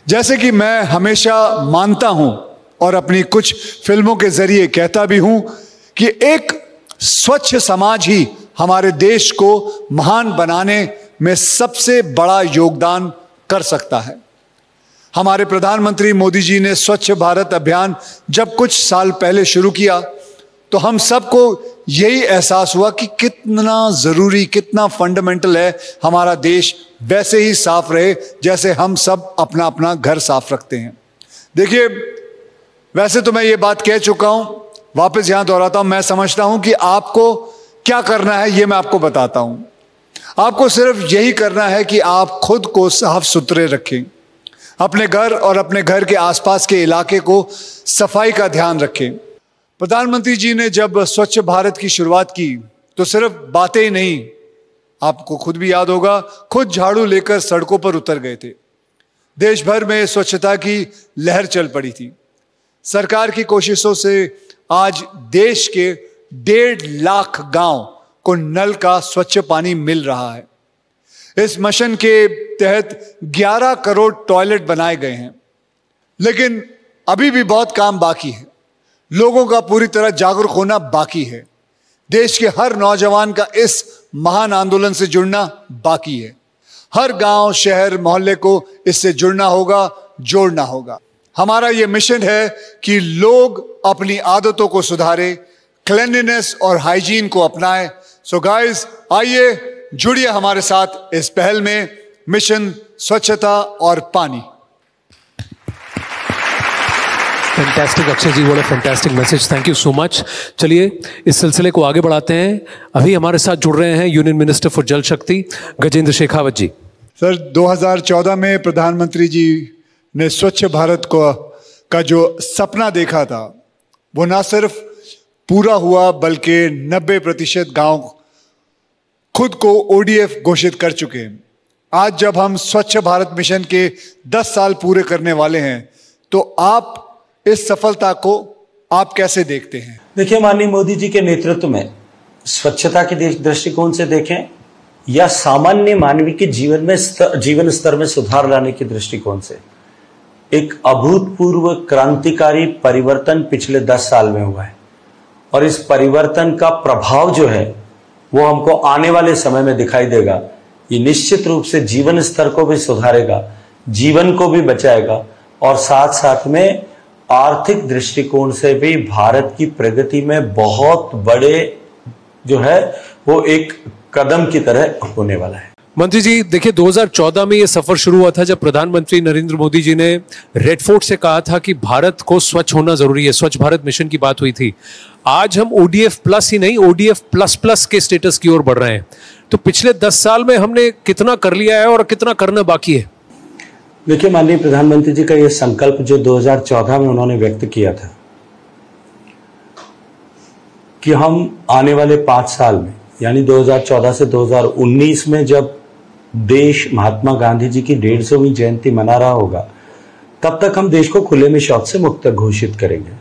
जैसे कि मैं हमेशा मानता हूं और अपनी कुछ फिल्मों के जरिए कहता भी हूं कि एक स्वच्छ समाज ही हमारे देश को महान बनाने में सबसे बड़ा योगदान कर सकता है। हमारे प्रधानमंत्री मोदी जी ने स्वच्छ भारत अभियान जब कुछ साल पहले शुरू किया तो हम सबको यही एहसास हुआ कि कितना जरूरी, कितना फंडामेंटल है हमारा देश वैसे ही साफ रहे जैसे हम सब अपना अपना घर साफ रखते हैं। देखिए, वैसे तो मैं ये बात कह चुका हूं, वापस यहां दोहराता हूं। मैं समझता हूं कि आपको क्या करना है ये मैं आपको बताता हूं। आपको सिर्फ यही करना है कि आप खुद को साफ सुथरे रखें, अपने घर और अपने घर के आसपास के इलाके को सफाई का ध्यान रखें। प्रधानमंत्री जी ने जब स्वच्छ भारत की शुरुआत की तो सिर्फ बातें ही नहीं, आपको खुद भी याद होगा, खुद झाड़ू लेकर सड़कों पर उतर गए थे। देश भर में स्वच्छता की लहर चल पड़ी थी। सरकार की कोशिशों से आज देश के 1.5 लाख गांव को नल का स्वच्छ पानी मिल रहा है। इस मिशन के तहत 11 करोड़ टॉयलेट बनाए गए हैं, लेकिन अभी भी बहुत काम बाकी है। लोगों का पूरी तरह जागरूक होना बाकी है। देश के हर नौजवान का इस महान आंदोलन से जुड़ना बाकी है। हर गांव, शहर, मोहल्ले को इससे जुड़ना होगा, जोड़ना होगा। हमारा यह मिशन है कि लोग अपनी आदतों को सुधारें, क्लीनलीनेस और हाइजीन को अपनाएं। सो गाइस, आइए जुड़िए हमारे साथ इस पहल में, मिशन स्वच्छता और पानी। Fantastic Akshay ji, what a fantastic message, thank you so much. चलिए इस सिलसिले को आगे बढ़ाते हैं। अभी हमारे साथ जुड़ रहे हैं यूनियन मिनिस्टर फॉर जल शक्ति गजेंद्र शेखावत जी। सर, 2014 में प्रधानमंत्री जी ने स्वच्छ भारत का जो सपना देखा था वो ना सिर्फ पूरा हुआ बल्कि 90% गांव खुद को ODF घोषित कर चुके हैं। आज जब हम स्वच्छ भारत मिशन के 10 साल पूरे करने वाले हैं तो आप इस सफलता को आप कैसे देखते हैं? देखिए, माननीय मोदी जी के नेतृत्व में स्वच्छता के दृष्टिकोण से देखें या सामान्य मानवीय के जीवन स्तर में सुधार लाने के दृष्टिकोण से, एक अभूतपूर्व क्रांतिकारी परिवर्तन पिछले 10 साल में हुआ है। और इस परिवर्तन का प्रभाव जो है वो हमको आने वाले समय में दिखाई देगा। ये निश्चित रूप से जीवन स्तर को भी सुधारेगा, जीवन को भी बचाएगा और साथ साथ में आर्थिक दृष्टिकोण से भी भारत की प्रगति में बहुत बड़े जो है वो एक कदम की तरह होने वाला है। मंत्री जी, देखिए 2014 में ये सफर शुरू हुआ था जब प्रधानमंत्री नरेंद्र मोदी जी ने रेड फोर्ट से कहा था कि भारत को स्वच्छ होना जरूरी है, स्वच्छ भारत मिशन की बात हुई थी। आज हम ODF प्लस ही नहीं, ODF प्लस प्लस के स्टेटस की ओर बढ़ रहे हैं। तो पिछले 10 साल में हमने कितना कर लिया है और कितना करना बाकी है? देखिए, माननीय प्रधानमंत्री जी का यह संकल्प जो 2014 में उन्होंने व्यक्त किया था कि हम आने वाले 5 साल में यानी 2014 से 2019 में जब देश महात्मा गांधी जी की 150वीं जयंती मना रहा होगा तब तक हम देश को खुले में शौच से मुक्त घोषित करेंगे।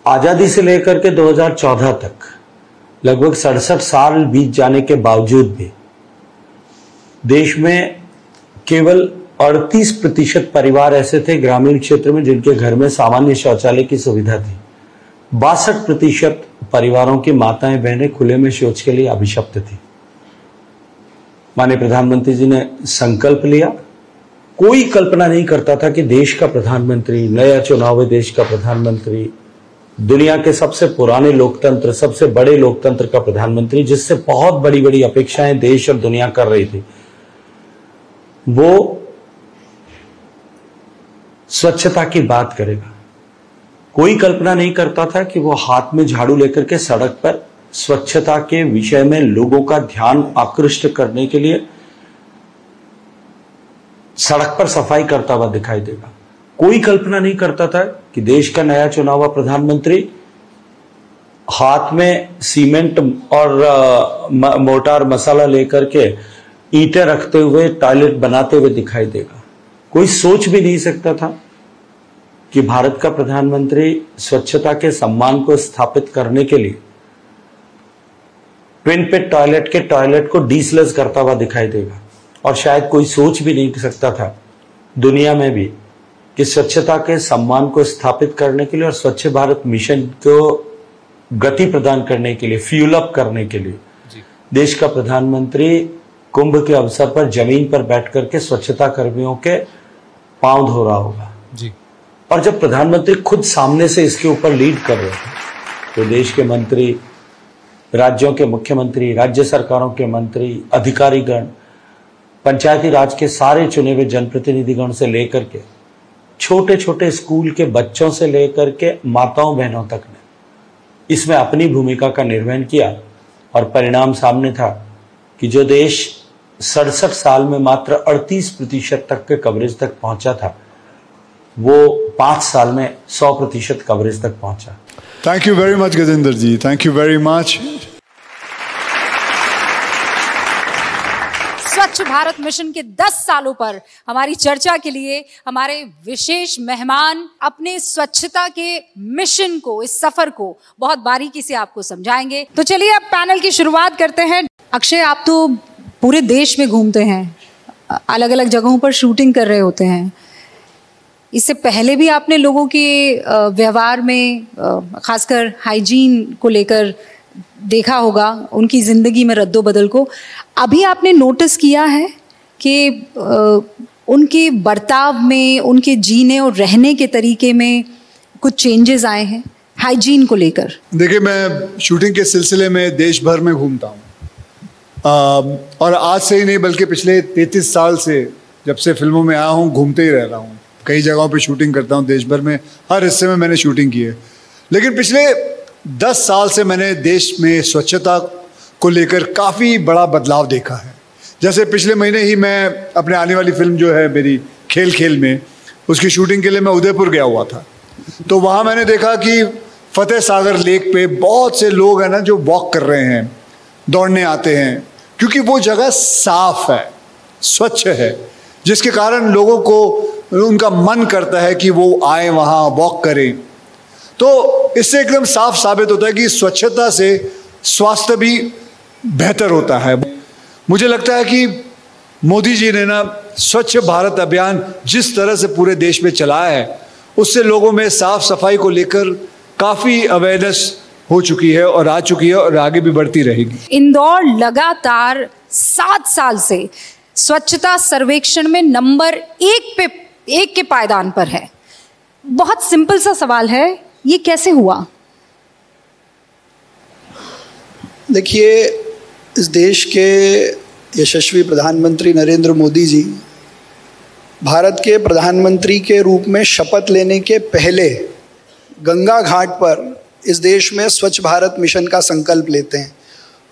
आजादी से लेकर के 2014 तक लगभग 67 साल बीत जाने के बावजूद भी देश में केवल 38% परिवार ऐसे थे ग्रामीण क्षेत्र में जिनके घर में सामान्य शौचालय की सुविधा थी। 62% परिवारों की माताएं बहनें खुले में शौच के लिए अभिशप्त थी। माननीय प्रधानमंत्री जी ने संकल्प लिया। कोई कल्पना नहीं करता था कि देश का प्रधानमंत्री, नया चुनाव हुए देश का प्रधानमंत्री, दुनिया के सबसे पुराने लोकतंत्र, सबसे बड़े लोकतंत्र का प्रधानमंत्री, जिससे बहुत बड़ी बड़ी अपेक्षाएं देश और दुनिया कर रही थी, वो स्वच्छता की बात करेगा। कोई कल्पना नहीं करता था कि वो हाथ में झाड़ू लेकर के सड़क पर स्वच्छता के विषय में लोगों का ध्यान आकृष्ट करने के लिए सड़क पर सफाई करता हुआ दिखाई देगा। कोई कल्पना नहीं करता था कि देश का नया चुना हुआ प्रधानमंत्री हाथ में सीमेंट और मोटार मसाला लेकर के ईंटें रखते हुए टॉयलेट बनाते हुए दिखाई देगा। कोई सोच भी नहीं सकता था कि भारत का प्रधानमंत्री स्वच्छता के सम्मान को स्थापित करने के लिए ट्विन पिट टॉयलेट के टॉयलेट को डीसलेस करता हुआ दिखाई देगा और शायद कोई सोच भी नहीं सकता था दुनिया में भी कि स्वच्छता के सम्मान को स्थापित करने के लिए और स्वच्छ भारत मिशन को गति प्रदान करने के लिए, फ्यूल अप करने के लिए देश का प्रधानमंत्री कुंभ के अवसर पर जमीन पर बैठ करके स्वच्छता कर्मियों के पांव धो रहा होगा जी। और जब प्रधानमंत्री खुद सामने से इसके ऊपर लीड कर रहे थे तो देश के मंत्री, राज्यों के मुख्यमंत्री, राज्य सरकारों के मंत्री, अधिकारीगण, पंचायती राज के सारे चुने हुए जनप्रतिनिधिगण से लेकर के छोटे छोटे स्कूल के बच्चों से लेकर के माताओं बहनों तक ने इसमें अपनी भूमिका का निर्वहन किया और परिणाम सामने था कि जो देश 67 साल में मात्र 38% तक के कवरेज तक पहुंचा था वो 5 साल में 100% कवरेज तक पहुंचा। Thank you very much Gajendra ji, thank you very much. Swachh Bharat mission के 10 सालों पर हमारी चर्चा के लिए हमारे विशेष मेहमान अपने स्वच्छता के मिशन को, इस सफर को बहुत बारीकी से आपको समझाएंगे। तो चलिए अब पैनल की शुरुआत करते हैं। अक्षय, आप तो पूरे देश में घूमते हैं, अलग अलग जगहों पर शूटिंग कर रहे होते हैं। इससे पहले भी आपने लोगों के व्यवहार में, खासकर हाइजीन को लेकर देखा होगा, उनकी ज़िंदगी में रद्दोबदल को। अभी आपने नोटिस किया है कि उनके बर्ताव में, उनके जीने और रहने के तरीके में कुछ चेंजेस आए हैं हाइजीन को लेकर? देखिए, मैं शूटिंग के सिलसिले में देश भर में घूमता हूँ और आज से ही नहीं बल्कि पिछले 33 साल से, जब से फिल्मों में आया हूँ, घूमते ही रह रहा हूँ। कई जगहों पे शूटिंग करता हूँ देश भर में, हर हिस्से में मैंने शूटिंग की है। लेकिन पिछले 10 साल से मैंने देश में स्वच्छता को लेकर काफ़ी बड़ा बदलाव देखा है। जैसे पिछले महीने ही मैं अपने आने वाली फिल्म जो है मेरी खेल खेल में, उसकी शूटिंग के लिए मैं उदयपुर गया हुआ था। तो वहाँ मैंने देखा कि फतेह सागर लेक पे बहुत से लोग हैं ना जो वॉक कर रहे हैं, दौड़ने आते हैं, क्योंकि वो जगह साफ है, स्वच्छ है, जिसके कारण लोगों को उनका मन करता है कि वो आए वहाँ वॉक करें। तो इससे एकदम साफ साबित होता है कि स्वच्छता से स्वास्थ्य भी बेहतर होता है। मुझे लगता है कि मोदी जी ने ना स्वच्छ भारत अभियान जिस तरह से पूरे देश में चलाया है, उससे लोगों में साफ सफाई को लेकर काफ़ी अवेयरनेस हो चुकी है और आ चुकी है और आगे भी बढ़ती रहेगी। इंदौर लगातार 7 साल से स्वच्छता सर्वेक्षण में नंबर 1 के पायदान पर है। बहुत सिंपल सा सवाल है, ये कैसे हुआ? देखिए, इस देश के यशस्वी प्रधानमंत्री नरेंद्र मोदी जी भारत के प्रधानमंत्री के रूप में शपथ लेने के पहले गंगा घाट पर इस देश में स्वच्छ भारत मिशन का संकल्प लेते हैं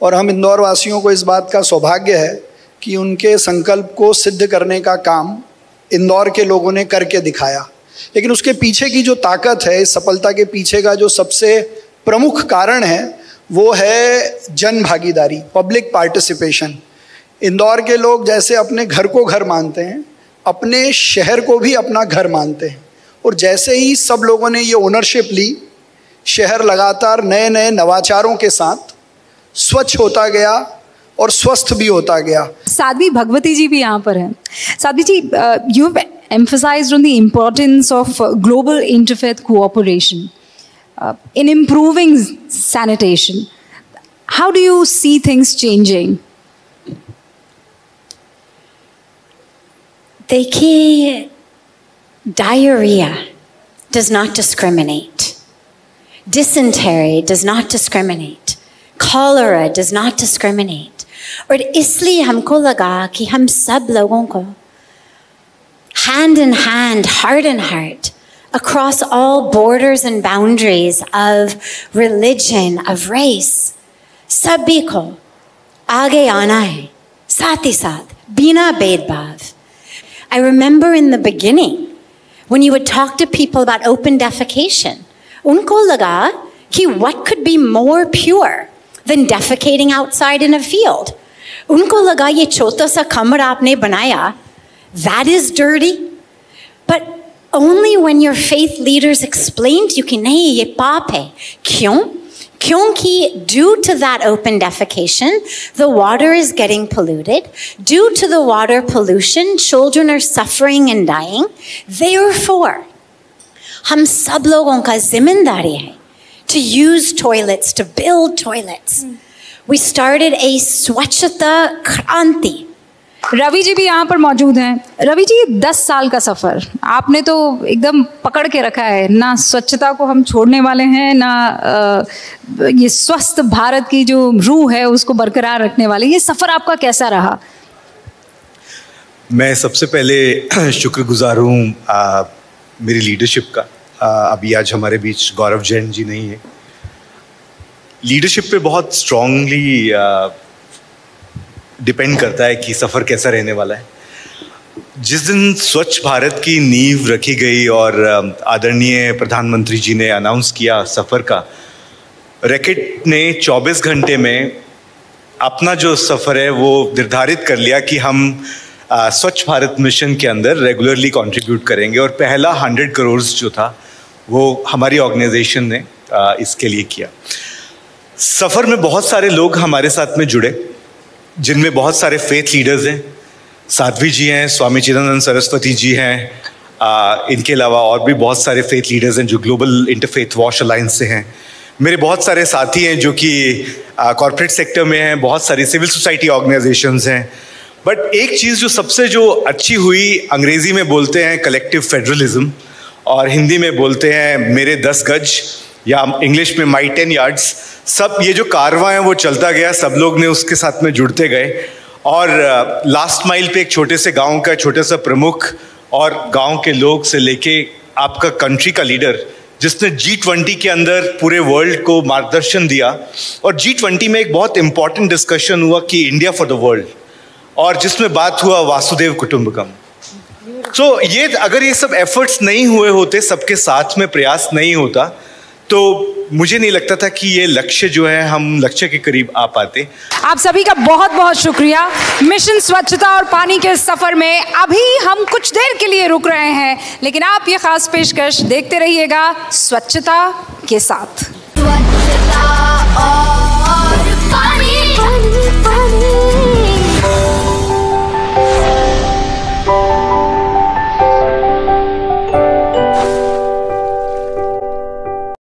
और हम इंदौर वासियों को इस बात का सौभाग्य है कि उनके संकल्प को सिद्ध करने का काम इंदौर के लोगों ने करके दिखाया। लेकिन उसके पीछे की जो ताकत है, इस सफलता के पीछे का जो सबसे प्रमुख कारण है, वो है जन भागीदारी, पब्लिक पार्टिसिपेशन। इंदौर के लोग जैसे अपने घर को घर मानते हैं, अपने शहर को भी अपना घर मानते हैं, और जैसे ही सब लोगों ने ये ओनरशिप ली, शहर लगातार नए नए नवाचारों के साथ स्वच्छ होता गया और स्वस्थ भी होता गया। साध्वी भगवती जी भी यहाँ पर हैं। Sadhvi ji, you have emphasized on the importance of global interfaith cooperation in improving sanitation. How do you see things changing? देखिए, diarrhea does not discriminate. Dysentery does not discriminate. Cholera does not discriminate. और इसलिए हमको लगा कि हम सब लोगों को hand in hand, heart in heart, across all borders and boundaries of religion, of race, सभी को आगे आना है, साथ ही साथ, बिना भेदभाव. I remember in the beginning, when you would talk to people about open defecation, उनको लगा कि what could be more pure than defecating outside in a field? उनको लगा ये छोटा सा कमरा आपने बनाया, that is dirty. But only when your faith leaders explained to you कि नहीं, ये पाप है. क्यों? Kyunki, due to that open defecation, the water is getting polluted. Due to the water pollution, children are suffering and dying. Therefore, हम सब लोगों का जिम्मेदारी है to use toilets, to build toilets. We started a स्वच्छता क्रांति. रवि जी भी यहाँ पर मौजूद हैं। रवि जी, 10 साल का सफर आपने तो एकदम पकड़ के रखा है, ना स्वच्छता को हम छोड़ने वाले हैं, ना ये स्वस्थ भारत की जो रूह है उसको बरकरार रखने वाले। ये सफर आपका कैसा रहा? मैं सबसे पहले शुक्रगुजार हूँ मेरी लीडरशिप का। अभी आज हमारे बीच गौरव जैन जी नहीं है। लीडरशिप पे बहुत स्ट्रांगली डिपेंड करता है कि सफ़र कैसा रहने वाला है। जिस दिन स्वच्छ भारत की नींव रखी गई और आदरणीय प्रधानमंत्री जी ने अनाउंस किया सफ़र का, रैकेट ने 24 घंटे में अपना जो सफ़र है वो निर्धारित कर लिया कि हम स्वच्छ भारत मिशन के अंदर रेगुलरली कंट्रीब्यूट करेंगे। और पहला 100 करोड़ जो था वो हमारी ऑर्गेनाइजेशन ने इसके लिए किया। सफ़र में बहुत सारे लोग हमारे साथ में जुड़े, जिनमें बहुत सारे फेथ लीडर्स हैं। साध्वी जी हैं, स्वामी चिदानंद सरस्वती जी हैं, इनके अलावा और भी बहुत सारे फेथ लीडर्स हैं जो ग्लोबल इंटरफेथ वॉश अलायंस से हैं। मेरे बहुत सारे साथी हैं जो कि कॉर्पोरेट सेक्टर में हैं, बहुत सारी सिविल सोसाइटी ऑर्गेनाइजेशंस हैं। बट एक चीज़ जो सबसे जो अच्छी हुई, अंग्रेज़ी में बोलते हैं कलेक्टिव फेडरलिज्म और हिंदी में बोलते हैं मेरे 10 गज या इंग्लिश में माई 10 यार्ड्स। सब ये जो कारवां है वो चलता गया, सब लोग ने उसके साथ में जुड़ते गए और लास्ट माइल पे एक छोटे से गांव का छोटा सा प्रमुख और गांव के लोग से लेके आपका कंट्री का लीडर, जिसने G20 के अंदर पूरे वर्ल्ड को मार्गदर्शन दिया। और G20 में एक बहुत इंपॉर्टेंट डिस्कशन हुआ कि इंडिया फॉर द वर्ल्ड, और जिसमें बात हुआ वासुदेव कुटुंबकम। ये अगर ये सब एफर्ट्स नहीं हुए होते, सबके साथ में प्रयास नहीं होता, तो मुझे नहीं लगता था कि ये लक्ष्य जो है हम लक्ष्य के करीब आ पाते। आप सभी का बहुत बहुत शुक्रिया। मिशन स्वच्छता और पानी के सफर में अभी हम कुछ देर के लिए रुक रहे हैं, लेकिन आप ये खास पेशकश देखते रहिएगा स्वच्छता के साथ।